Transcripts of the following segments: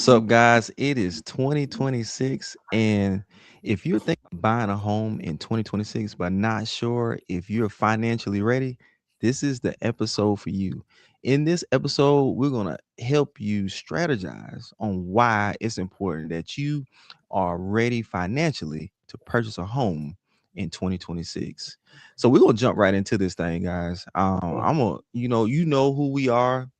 What's up, guys? It is 2026, and if you're thinking of buying a home in 2026 but not sure if you're financially ready, this is the episode for you. In this episode, we're going to help you strategize on why it's important that you are ready financially to purchase a home in 2026. So we're going to jump right into this thing, guys. I'm going to, you know who we are.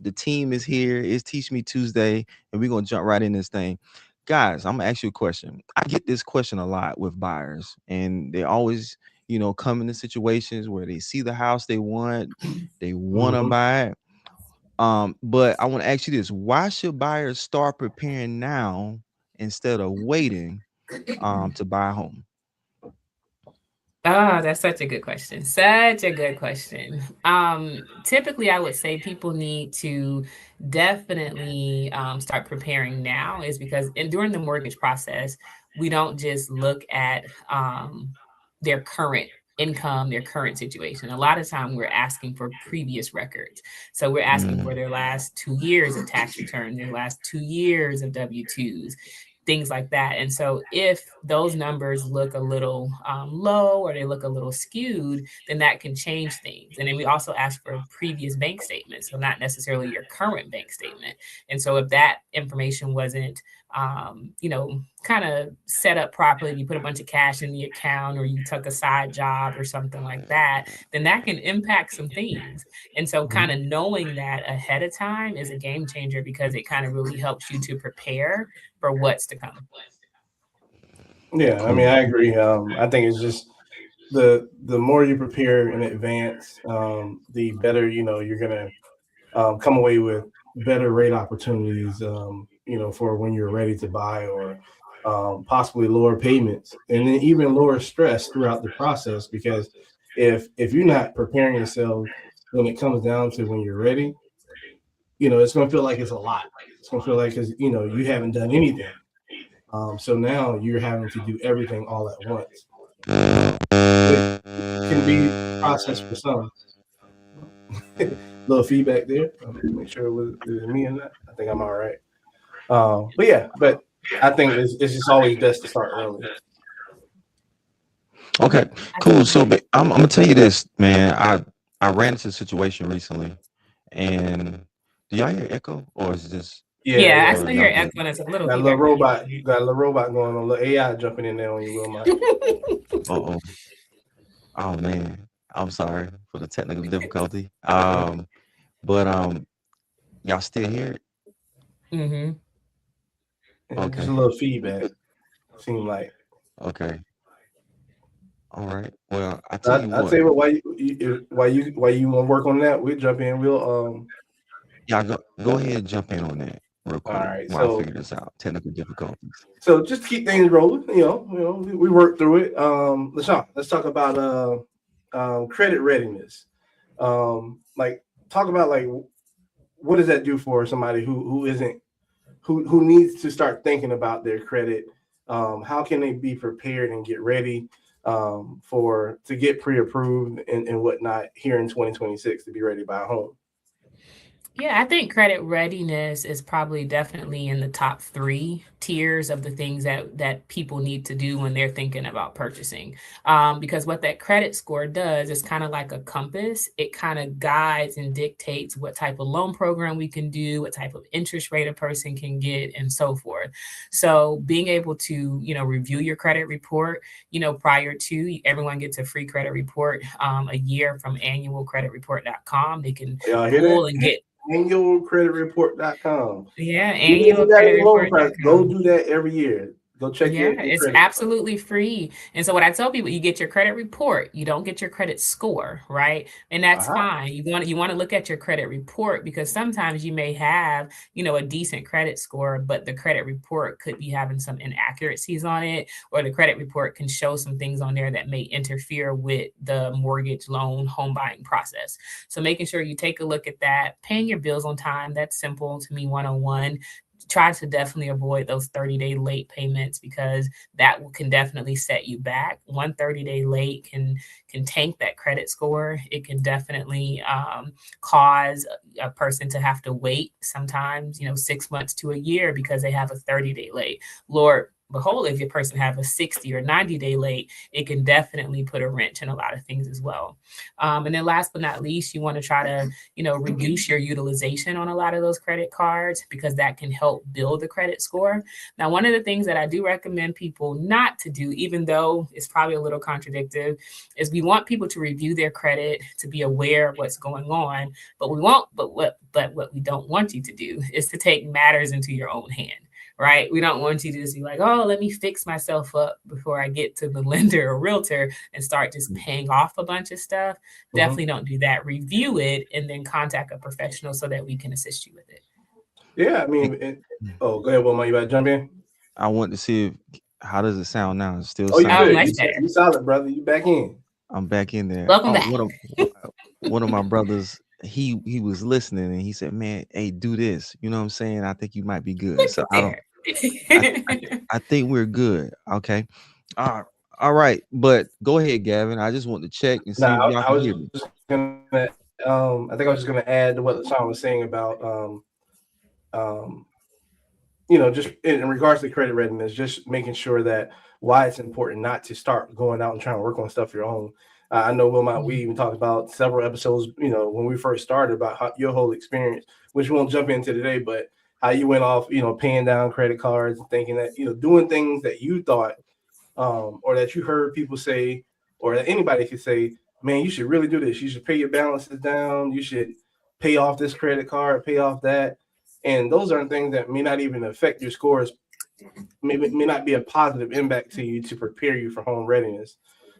The team is here. It's Teach Me Tuesday, and we're gonna jump right in this thing. Guys, I'm gonna ask you a question. I get this question a lot with buyers, and they always, come into situations where they see the house they want to Mhm. buy it. But I want to ask you this: why should buyers start preparing now instead of waiting to buy a home? Oh, that's such a good question. Such a good question. Typically, I would say people need to definitely start preparing now, is because during the mortgage process, we don't just look at their current income, their current situation. A lot of time we're asking for previous records. So we're asking for Mm, their last 2 years of tax return, their last 2 years of W-2s, things like that. And so if those numbers look a little low or they look a little skewed, then that can change things. And then we also ask for previous bank statements, so not necessarily your current bank statement. And so if that information wasn't, kind of set up properly, you put a bunch of cash in the account or you took a side job or something like that, then that can impact some things. And so Mhm. kind of knowing that ahead of time is a game changer because it kind of really helps you to prepare for what's to come. Yeah, I mean, cool. I agree. I think it's just the more you prepare in advance, the better you're gonna come away with better rate opportunities. For when you're ready to buy, or possibly lower payments, and then even lower stress throughout the process. Because if you're not preparing yourself when it comes down to when you're ready, it's gonna feel like it's a lot. It's gonna feel like because you haven't done anything. So now you're having to do everything all at once, which can be a process for some. Little feedback there. Make sure it was me and that. I think I'm all right. But I think it's just always best to start early. Okay, cool. So I'm gonna tell you this, man. I ran into a situation recently, and do y'all hear echo, or is this, Yeah, Yeah, I yeah. or still y'all hear good? echo and there's a little Got a little feedback from you. robot. Got a little robot going on. A little AI jumping in there on you, Will Mike. Uh oh. Oh man, I'm sorry for the technical difficulty. But y'all still hear it? Hmm. Yeah, just Okay, a little feedback. Seem like. okay, all right. Well, I tell you I tell what, you what. Why you want to work on that? We'll jump in. y'all go ahead and jump in on that real All quick right. while I So figure this out. Technical difficulties. just to keep things rolling, we work through it. Let's talk about credit readiness. Like talk about like what does that do for somebody who isn't who needs to start thinking about their credit? How can they be prepared and get ready for to get pre-approved and whatnot here in 2026 to be ready to buy a home? Yeah, I think credit readiness is probably definitely in the top three tiers of the things that people need to do when they're thinking about purchasing. Because what that credit score does is kind of like a compass. It kind of guides and dictates what type of loan program we can do, what type of interest rate a person can get, and so forth. So being able to, review your credit report, prior to everyone gets a free credit report a year from annualcreditreport.com. They can Y'all hear that? pull and get. Annualcreditreport.com. Yeah, Even if you got any loan process, go annualcreditreport.com. do that every year. Go check Yeah, your it's credit. absolutely free. And so what I tell people, you get your credit report, you don't get your credit score, right? And that's Uh-huh. fine. You want to look at your credit report because sometimes you may have, a decent credit score, but the credit report could be having some inaccuracies on it, or the credit report can show some things on there that may interfere with the mortgage loan home buying process. So making sure you take a look at that, paying your bills on time, that's simple to me 101. try to definitely avoid those 30-day late payments, because that can definitely set you back. One 30-day late can tank that credit score. It can definitely cause a person to have to wait sometimes, 6 months to a year because they have a 30-day late. Lord behold, if your person have a 60 or 90-day late, it can definitely put a wrench in a lot of things as well. And then last but not least, you want to try to, reduce your utilization on a lot of those credit cards, because that can help build the credit score. Now, one of the things that I do recommend people not to do, even though it's probably a little contradictive, is we want people to review their credit to be aware of what's going on, but what we don't want you to do is to take matters into your own hand. Right? We don't want you to just be like, oh, let me fix myself up before I get to the lender or realtor and start just paying off a bunch of stuff. Mm-hmm. Definitely don't do that. Review it and then contact a professional so that we can assist you with it. Yeah, I Hey, mean, oh, go ahead, Wilma. You about to jump in? I want to see if how does it sound now? It still Oh, you sound Oh, good? much You decent. better. you solid, brother? You back in? I'm back in there. Welcome back. One of my brothers, he was listening and he said, "Man, hey, do this." You know what I'm saying? I think you might be good. Look So at there. I think we're good. Okay. Uh, all right. But go ahead, Gavin. I just want to check and see Nah, if y'all I can was hear just me. gonna. I think I was just gonna add to what Sean was saying about um, just in regards to credit readiness, just making sure that why it's important not to start going out and trying to work on stuff your own. I know Wilmot, we even talked about several episodes, when we first started about your whole experience, which we won't jump into today, but how you went off, paying down credit cards and thinking that, doing things that you thought or that you heard people say, or that anybody could say, man, you should really do this. You should pay your balances down. You should pay off this credit card, pay off that. And those are things that may not even affect your scores, may not be a positive impact to you to prepare you for home readiness.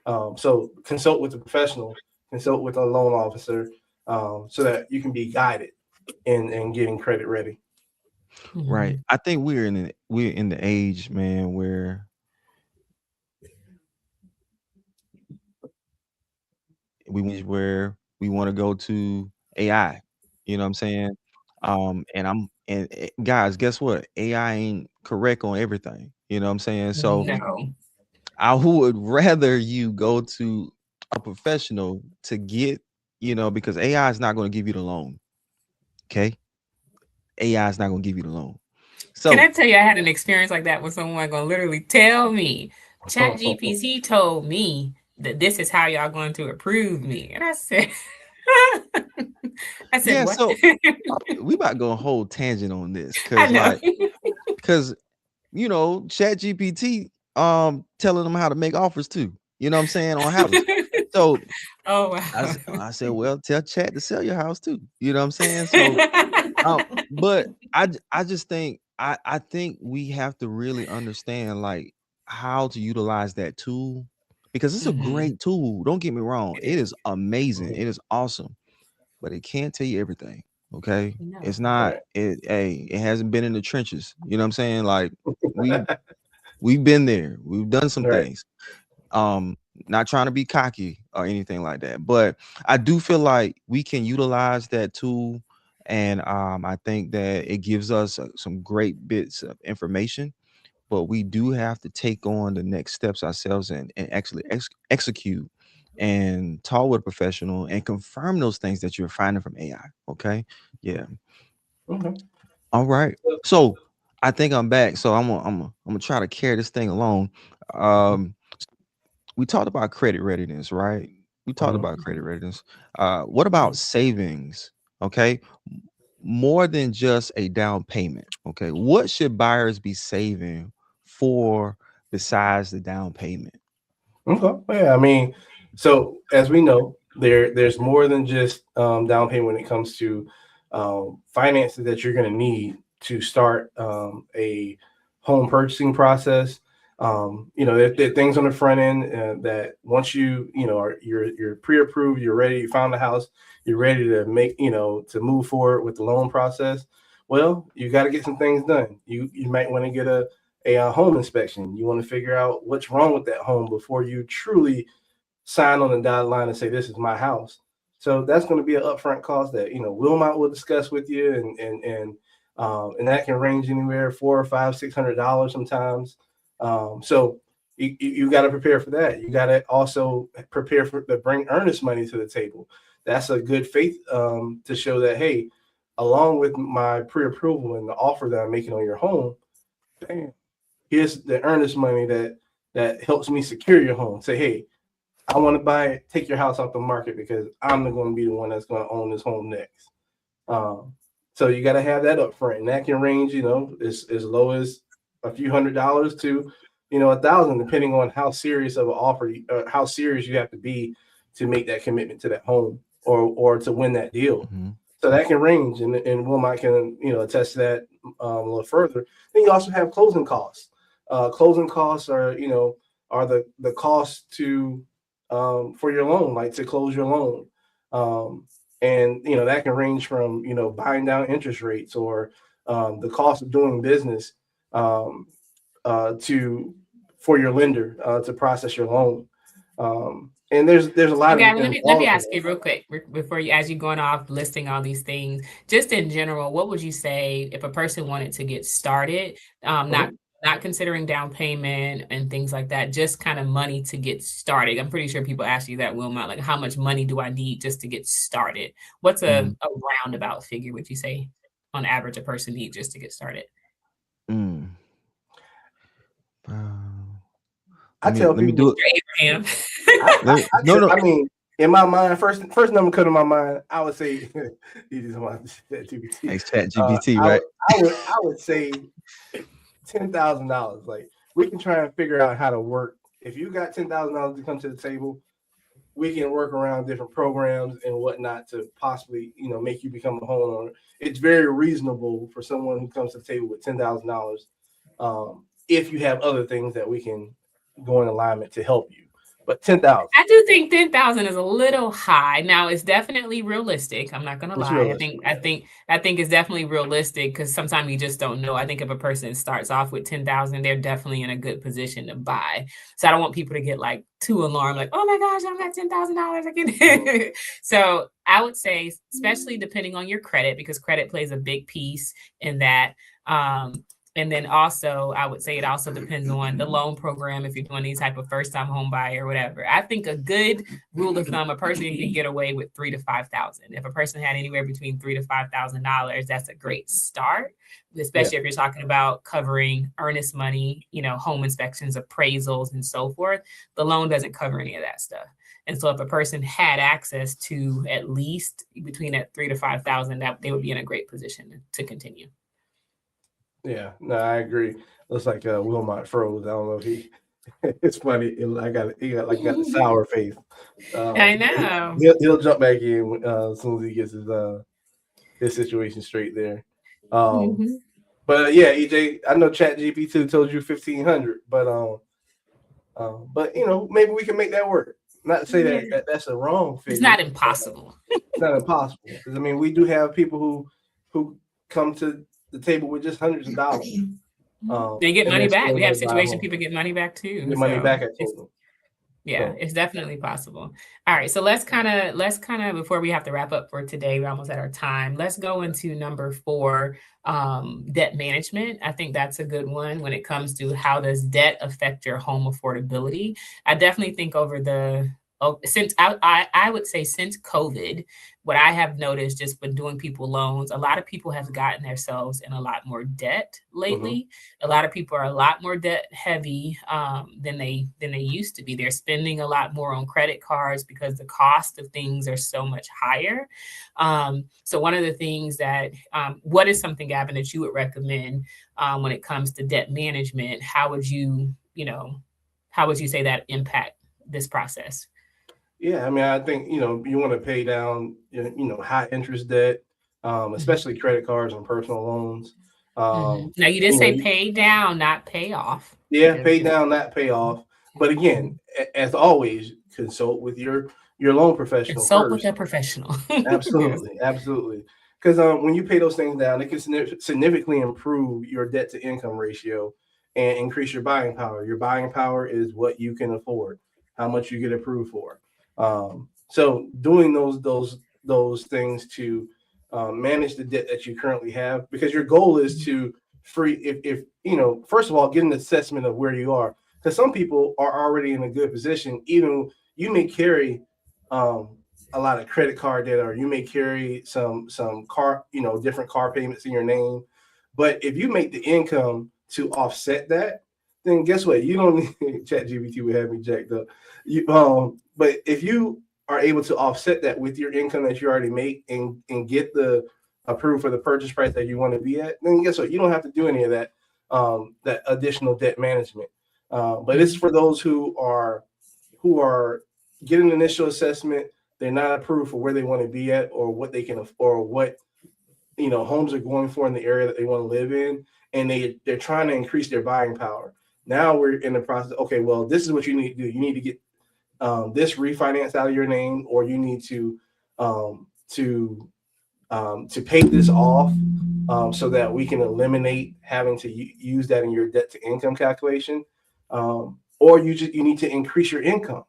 So consult with a professional, consult with a loan officer, so that you can be guided in getting credit ready. Right. Mhm. I think we're in the age, man, where we want to go to AI. You know what I'm saying? And guys, guess what? AI ain't correct on everything. You know what I'm saying? So No. I would rather you go to a professional to get, because AI is not going to give you the loan. Okay. AI is not going to give you the loan. Can I So tell you, I had an experience like that with someone gonna literally tell me, Chat GPT told me that this is how y'all going to approve me. And I said, I said, yeah, what? so we about to go a whole tangent on this I because know. because Chat GPT telling them how to make offers too. You know what I'm saying, on houses. So Oh, wow. I said, well, tell Chat to sell your house too. You know what I'm saying? So but I just think I think we have to really understand like how to utilize that tool because it's a Mhm. great tool. Don't get me wrong. It It is. is amazing. It is awesome, but it can't tell you everything. Okay. It's No. not it hasn't been in the trenches. You know what I'm saying? Like we we've been there. We've done some Right. things. Not trying to be cocky or anything like that, but I do feel like we can utilize that tool, and I think that it gives us some great bits of information, but we do have to take on the next steps ourselves and actually execute and talk with a professional and confirm those things that you're finding from AI. Okay. Yeah. Okay. All right. So I think I'm back. So I'm gonna try to carry this thing along. Um, we talked about credit readiness, right? We talked Mhm. about credit readiness. What about savings? Okay. More than just a down payment. Okay. What should buyers be saving for besides the down payment? Okay. Yeah, I mean, so as we know, there's more than just down payment when it comes to finances that you're going to need to start a home purchasing process. There are things on the front end that once you're pre-approved, you're ready, you found the house, you're ready to to move forward with the loan process. Well, you got to get some things done. You might want to get a home inspection. You want to figure out what's wrong with that home before you truly sign on the dotted line and say this is my house. So that's going to be an upfront cost that Wilmot will discuss with you, and and that can range anywhere $400 or $500, $600 sometimes. So you got to prepare for that. You got to also prepare for to bring earnest money to the table. That's a good faith to show that, hey, along with my pre-approval and the offer that I'm making on your home, bam, here's the earnest money that helps me secure your home. Say, hey, I want to buy it, take your house off the market because I'm going to be the one that's going to own this home next. Um, so you got to have that up front, and that can range, as low as a few $100s to, 1,000, depending on how serious of an offer, how serious you have to be to make that commitment to that home or to win that deal. Mhm. So that can range, and Wilmot can attest to that a little further. Then you also have closing costs. Closing costs are the cost to for your loan, like to close your loan. Um, and that can range from buying down interest rates or the cost of doing business um, to for your lender to process your loan. And there's a So, lot of Gavin, let me involved in ask that. you real quick before you, as you going off listing all these things, just in general, what would you say if a person wanted to get started, not Mhm. not considering down payment and things like that, just kind of money to get started? I'm pretty sure people ask you that, Wilmot, like how much money do I need just to get started? What's Mhm. a roundabout figure would you say on average a person needs just to get started? Mm. Uh, I tell let me people, do it. Mr. Abraham. No, no. I mean, in my mind, first number come to my mind, I would say, you just want GPT. It's Chat GPT, right? I would say $10,000. Like we can try and figure out how to work. If you got $10,000 to come to the table, we can work around different programs and whatnot to possibly, make you become a homeowner. It's very reasonable for someone who comes to the table with $10,000. If you have other things that we can go in alignment to help you, but 10,000, I do think 10,000 is a little high. Now it's definitely realistic. I'm not gonna it's lie. realistic. I think it's definitely realistic because sometimes you just don't know. I think if a person starts off with 10,000, they're definitely in a good position to buy. So I don't want people to get like too alarmed, like, oh my gosh, I'm at $10,000 Mhm. again. So I would say, especially depending on your credit, because credit plays a big piece in that. Um, and then also, I would say it also depends on the loan program if you're doing any type of first time home buyer or whatever. I think a good rule of thumb, a person can get away with 3 to 5 thousand. If a person had anywhere between $3 to 5 thousand, that's a great start, Yeah, especially if you're talking about covering earnest money, home inspections, appraisals, and so forth. The loan doesn't cover any of that stuff. And so if a person had access to at least between that 3 to 5 thousand, that they would be in a great position to continue. yeah, no, I agree. Looks like Wilmot froze. I don't know if he. It's funny. He got the sour face. I But know. he'll jump back in as soon as he gets his situation straight there. Um, Mhm. but yeah, EJ, I know Chat GPT told you 1,500, but maybe we can make that work. Not to say Yeah. that's a wrong It's figure. not impossible. It's not impossible because I mean we do have people who come to the table with just hundreds of dollars, They get and money they're back. still We have going to buy a situation home, people get money back too. get money back. So I it's told them. yeah, So it's definitely possible. All right, so let's kind of before we have to wrap up for today, we're almost at our time. Let's go into number 4, debt management. I think that's a good one when it comes to how does debt affect your home affordability. I definitely think over the since I would say since COVID, what I have noticed just when doing people loans, a lot of people have gotten themselves in a lot more debt mhm. lately. A lot of people are a lot more debt heavy than they used to be. They're spending a lot more on credit cards because the cost of things are so much higher. So one of the things that what is something, Gavin, that you would recommend when it comes to debt management? How would you say that impact this process? Yeah, I mean, I think you want to pay down high interest debt, Mhm. especially credit cards and personal loans. Mhm. Um, Now you did you know, say you, pay down, not pay off, yeah, because pay down, not pay off. But again, as always, consult with your loan professional consult with first. a professional. Yes. Absolutely, absolutely. Because when you pay those things down, it can significantly improve your debt to income ratio and increase your buying power. Your buying power is what you can afford, how much you get approved for. So doing those things to manage the debt that you currently have, because your goal is to free, if first of all, get an assessment of where you are, because some people are already in a good position. Even you may carry um, a lot of credit card debt, or you may carry some car, different car payments in your name. But if you make the income to offset that, then guess what? You don't need Chat GBT would have me jacked up. But if you are able to offset that with your income that you already make, and get the approved for the purchase price that you want to be at, then guess what? You don't have to do any of that additional debt management. But it's for those who are getting an initial assessment. They're not approved for where they want to be at, or what they can, or what homes are going for in the area that they want to live in, and they're trying to increase their buying power. Now we're in the process. Okay, well, this is what you need to do. You need to get this refinance out of your name, or you need um, to to pay this off, so that we can eliminate having to use that in your debt to income calculation, or you need to increase your income,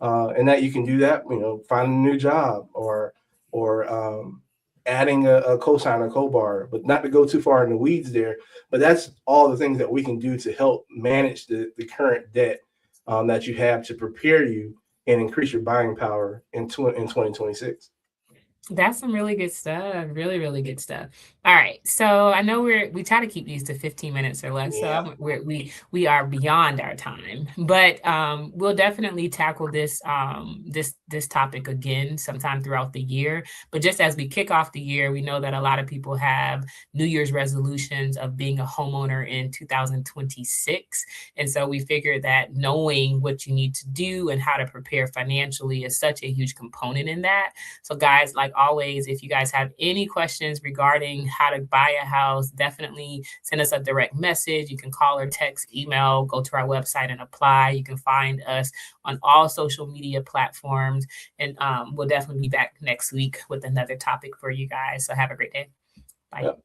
and that you can do that, finding a new job, or adding a cosign or co-borrower, but not to go too far in the weeds there. But that's all the things that we can do to help manage the current debt that you have, to prepare you and increase your buying power in 2026. That's some really good stuff. Really, really good stuff. All right. So I know we try to keep these to 15 minutes or less. So Yeah. we are beyond our time, but we'll definitely tackle this topic again sometime throughout the year. But just as we kick off the year, we know that a lot of people have New Year's resolutions of being a homeowner in 2026. And so we figured that knowing what you need to do and how to prepare financially is such a huge component in that. So guys, like always, if you guys have any questions regarding how to buy a house, definitely send us a direct message. You can call or text, email, go to our website and apply. You can find us on all social media platforms. And we'll definitely be back next week with another topic for you guys. So have a great day. Bye. Yep.